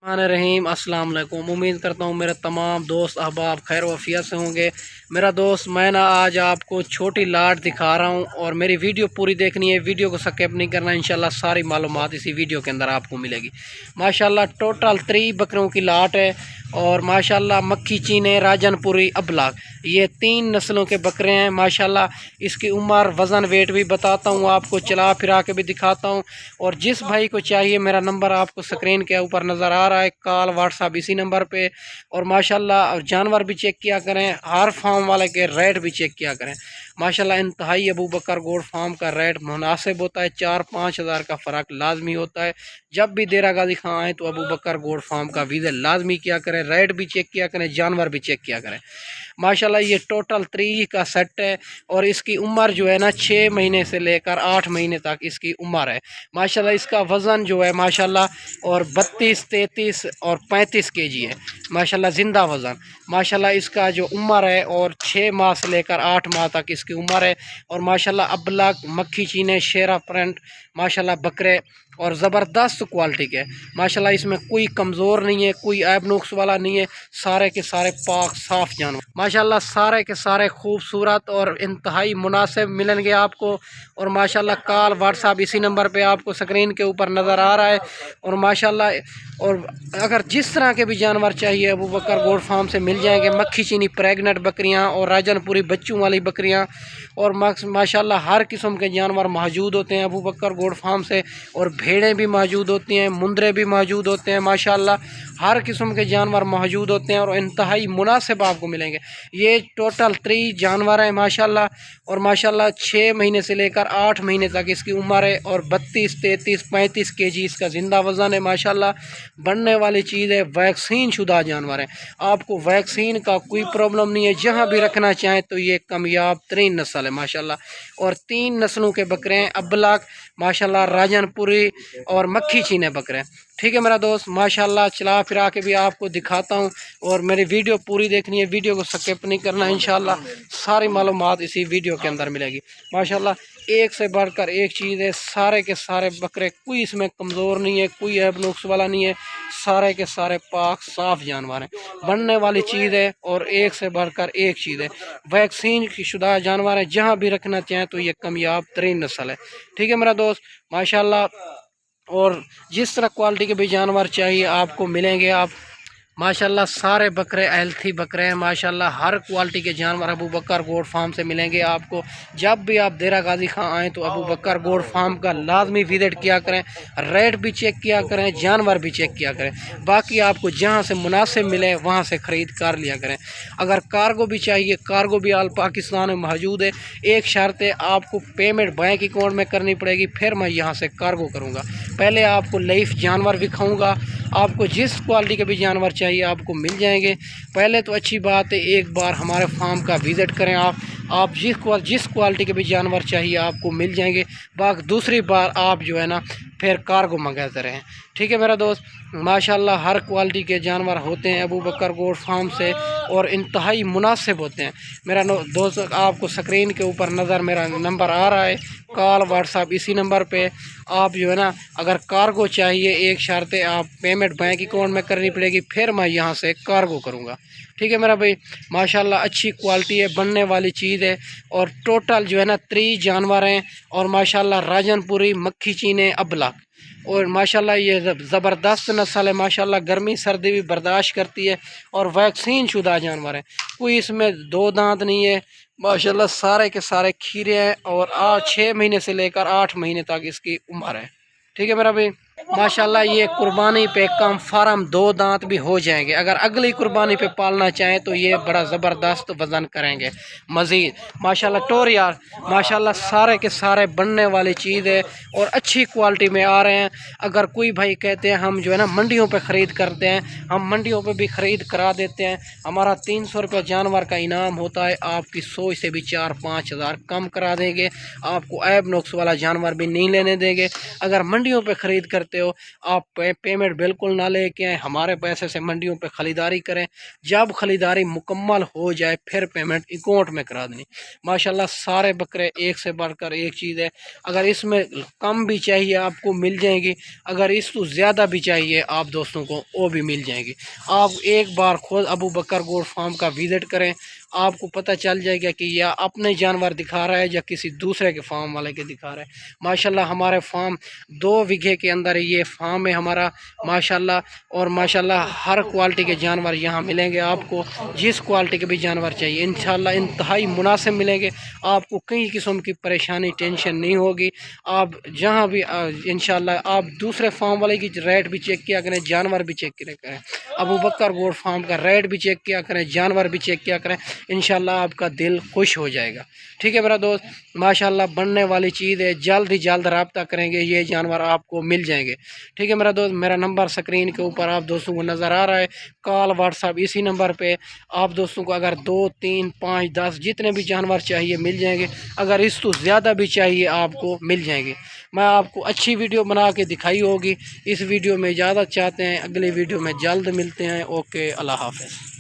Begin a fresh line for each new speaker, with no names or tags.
रहीम अस्सलाम वालेकुम। उम्मीद करता हूँ मेरे तमाम दोस्त अहबाब खैर वफ़ियत से होंगे। मेरा दोस्त मैं ना आज आपको छोटी लाट दिखा रहा हूँ और मेरी वीडियो पूरी देखनी है, वीडियो को स्किप नहीं करना। इंशाल्लाह सारी मालूमात इसी वीडियो के अंदर आपको मिलेगी। माशाल्लाह टोटल 3 बकरों की लाट है और माशाल्लाह मक्खी चीने राजनपुरी अबलाग ये 3 नस्लों के बकरे हैं। माशाल्लाह इसकी उम्र वज़न वेट भी बताता हूँ आपको, चला फिरा के भी दिखाता हूँ। और जिस भाई को चाहिए मेरा नंबर आपको स्क्रीन के ऊपर नज़र आ रहा है, कॉल व्हाट्सअप इसी नंबर पे। और माशाल्लाह और जानवर भी चेक किया करें, हर फार्म वाले के रेट भी चेक किया करें। माशाल्लाह इंतहाई अबू बकर गोड फार्म का रेट मुनासिब होता है, 4-5 हज़ार का फ़र्क लाजमी होता है। जब भी देरा गाजी खां आए तो अबू बकर गोड फार्म का विज़िट लाजमी किया करें, रेट भी चेक किया करें, जानवर भी चेक किया करें। माशाल्लाह ये टोटल 3 का सेट है और इसकी उम्र जो है ना 6 महीने से लेकर 8 महीने तक इसकी उम्र है। माशाल्लाह इसका वज़न जो है माशाल्लाह और 32, 33 और 35 केजी है माशाल्लाह ज़िंदा वज़न। माशाल्लाह इसका जो उम्र है और 6 माह से लेकर 8 माह तक इसकी उम्र है। और माशाल्लाह अबलग मक्खी चीने शेरा प्रिंट माशाल्लाह बकरे और ज़बरदस्त क्वालिटी के माशाल्लाह इसमें कोई कमज़ोर नहीं है, कोई ऐब नुक्स वाला नहीं है, सारे के सारे पाक साफ़ जानवर माशाल्लाह सारे के सारे खूबसूरत और इंतहाई मुनासिब मिलेंगे आपको। और माशाल्लाह कॉल व्हाट्सअप इसी नंबर पे आपको स्क्रीन के ऊपर नज़र आ रहा है। और माशाल्लाह और अगर जिस तरह के भी जानवर चाहिए अबू बकर गोड फार्म से मिल जाएंगे। मक्खी चीनी प्रेगनेंट बकरियां और राजनपुरी बच्चों वाली बकरियां और माशाल्लाह हर किस्म के जानवर मौजूद होते हैं अबू बकर गोड फार्म से। और भेड़ें भी मौजूद होती हैं, मुंदरे भी मौजूद होते हैं, माशाल्लाह हर किस्म के जानवर मौजूद होते हैं और इंतहाई मुनासिब आपको मिलेंगे। ये टोटल 3 जानवर हैं माशाल्लाह। और माशाल्लाह 6 महीने से लेकर 8 महीने तक इसकी उम्र है और 32, 33, 35 केजी इसका ज़िंदा वज़न है माशाल्लाह। बनने वाली चीज़ है, वैक्सीन शुदा जानवर है, आपको वैक्सीन का कोई प्रॉब्लम नहीं है। जहाँ भी रखना चाहें तो ये कामयाब 3 नस्ल है माशाल्लाह। और 3 नस्लों के बकरे हैं, अबलाग माशाल्लाह राजनपुरी और मक्खी चीने बकरे। ठीक है मेरा दोस्त, माशाल्लाह चला फिरा के भी आपको दिखाता हूँ और मेरी वीडियो पूरी देखनी है, वीडियो को स्किप नहीं करना। इंशाल्लाह सारी मालूमात इसी वीडियो के अंदर मिलेगी। माशाल्लाह एक से बढ़कर एक चीज़ है, सारे के सारे बकरे कोई इसमें कमज़ोर नहीं है, कोई ऐब नुक्स वाला नहीं है, सारे के सारे पाक साफ़ जानवर हैं, बनने वाली चीज़ है और एक से बढ़कर एक चीज़ है, वैक्सीन की शुदा जानवर है। जहाँ भी रखना चाहें तो ये कामयाब 3 नस्ल है। ठीक है मेरा दोस्त, माशाल्लाह और जिस तरह क्वालिटी के भी जानवर चाहिए आपको मिलेंगे। आप माशाल्लाह सारे बकरे हेल्थी बकरे हैं माशाल्लाह, हर क्वालिटी के जानवर अबू बकर गोड फार्म से मिलेंगे आपको। जब भी आप देरा गाजी खां आएँ तो अबू बकर गोड फार्म का लाजमी विजिट किया करें, रेट भी चेक किया करें, जानवर भी चेक किया करें। बाकी आपको जहां से मुनासिब मिले वहां से ख़रीद कर लिया करें। अगर कार्गो भी चाहिए, कार्गो भी आल पाकिस्तान में मौजूद है। एक शर्त है, आपको पेमेंट बैंक अकाउंट में करनी पड़ेगी, फिर मैं यहाँ से कार्गो करूँगा। पहले आपको लाइफ जानवर दिखाऊँगा, आपको जिस क्वालिटी के भी जानवर चाहिए आपको मिल जाएंगे। पहले तो अच्छी बात है एक बार हमारे फार्म का विज़िट करें आप जिस क्वालिटी के भी जानवर चाहिए आपको मिल जाएंगे। बाकी दूसरी बार आप जो है ना फिर कार्गो मंगाते रहें। ठीक है मेरा दोस्त, माशाल्लाह हर क्वालिटी के जानवर होते हैं अबू बकर गोड फार्म से और इंतहाई मुनासिब होते हैं। मेरा दोस्त आपको स्क्रीन के ऊपर नज़र मेरा नंबर आ रहा है, कॉल व्हाट्सअप इसी नंबर पे आप जो है ना अगर कार्गो चाहिए, एक शर्त है आप पेमेंट बैंक अकाउंट में करनी पड़ेगी, फिर मैं यहाँ से कार्गो करूँगा। ठीक है मेरा भाई, माशाल्लाह अच्छी क्वालिटी है, बनने वाली चीज़ है। और टोटल जो है ना 3 जानवर हैं और माशाल्लाह राजनपुरी मक्खी चीने अबलाग और माशाल्लाह ये ज़बरदस्त नस्ल है माशाल्लाह, गर्मी सर्दी भी बर्दाश्त करती है और वैक्सीन शुदा जानवर है, कोई इसमें 2 दांत नहीं है माशाल्लाह, सारे के सारे खीरे हैं और 6 महीने से लेकर 8 महीने तक इसकी उम्र है। ठीक है मेरा भाई, माशाल्लाह ये कुर्बानी पे कम फार्म 2 दांत भी हो जाएंगे। अगर अगली कुर्बानी पे पालना चाहें तो ये बड़ा ज़बरदस्त वज़न करेंगे मज़ीद। माशाल्लाह टोरियार माशाल्लाह सारे के सारे बनने वाली चीज़ है और अच्छी क्वालिटी में आ रहे हैं। अगर कोई भाई कहते हैं हम जो है ना मंडियों पे ख़रीद करते हैं, हम मंडियों पे भी ख़रीद करा देते हैं। हमारा 300 रुपये जानवर का इनाम होता है, आपकी 100 से भी 4-5 हज़ार कम करा देंगे, आपको ऐब नुक्स वाला जानवर भी नहीं लेने देंगे। अगर मंडियों पर ख़रीद करते बोलते हो, आप पेमेंट बिल्कुल ना लेके आए, हमारे पैसे से मंडियों पे ख़रीदारी करें। जब ख़रीदारी मुकम्मल हो जाए फिर पेमेंट अकाउंट में करा देनी। माशाल्लाह सारे बकरे एक से बढ़कर एक चीज़ है। अगर इसमें कम भी चाहिए आपको मिल जाएगी, अगर इसको ज़्यादा भी चाहिए आप दोस्तों को वो भी मिल जाएगी। आप एक बार खुद अबू बकर गोट फार्म का विज़िट करें, आपको पता चल जाएगा कि या अपने जानवर दिखा रहा है या किसी दूसरे के फार्म वाले के दिखा रहा है। माशाल्लाह हमारे फार्म 2 बीघे के अंदर ये फार्म है हमारा माशाल्लाह। और माशाल्लाह हर क्वालिटी के जानवर यहाँ मिलेंगे आपको, जिस क्वालिटी के भी जानवर चाहिए इंशाल्लाह इंतहाई मुनासिब मिलेंगे। आपको कई किस्म की परेशानी टेंशन नहीं होगी। आप जहाँ भी इंशाल्लाह आप दूसरे फार्म वाले की रेट भी चेक किया करें, जानवर भी चेक किया करें, अबू बकर गोट फार्म का रेट भी चेक किया करें, जानवर भी चेक किया करें। इंशाल्लाह आपका दिल खुश हो जाएगा। ठीक है मेरा दोस्त, माशाल्लाह बनने वाली चीज़ है, जल्द ही जल्द रब्ता करेंगे, ये जानवर आपको मिल जाएंगे। ठीक है मेरा दोस्त, मेरा नंबर स्क्रीन के ऊपर आप दोस्तों को नज़र आ रहा है, कॉल व्हाट्सअप इसी नंबर पे। आप दोस्तों को अगर 2, 3, 5, 10 जितने भी जानवर चाहिए मिल जाएंगे, अगर इसको ज़्यादा भी चाहिए आपको मिल जाएंगे। मैं आपको अच्छी वीडियो बना के दिखाई होगी। इस वीडियो में इजाज़त चाहते हैं, अगले वीडियो में जल्द मिलते हैं। ओके, अल्लाह हाफ़िज़।